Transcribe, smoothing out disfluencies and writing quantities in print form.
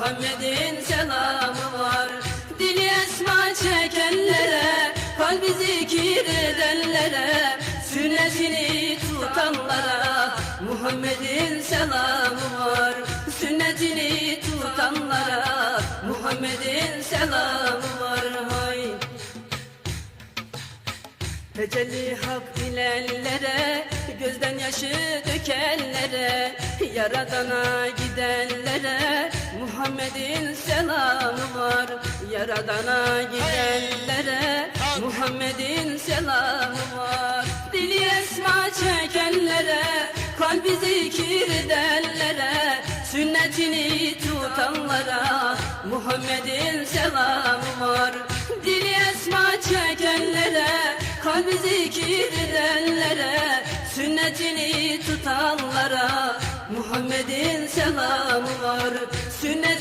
Muhammed'in selamı var. Dili esma çekenlere, kalbi zikir edenlere, sünnetini tutanlara Muhammed'in selamı var. Sünnetini tutanlara Muhammed'in selamı var. Hay. Tecelli hak bilenlere, gözden yaşı dökenlere, Yaradana gidenlere Muhammed'in selamı var. Yaradana gidenlere Muhammed'in selamı var. Dili esma çekenlere, kalbi zikir edenlere, sünnetini tutanlara Muhammed'in selamı var. Dili esma çekenlere, kalbi zikir edenlere, sünnetini tutanlara Muhammed'in selamı var. Sünneti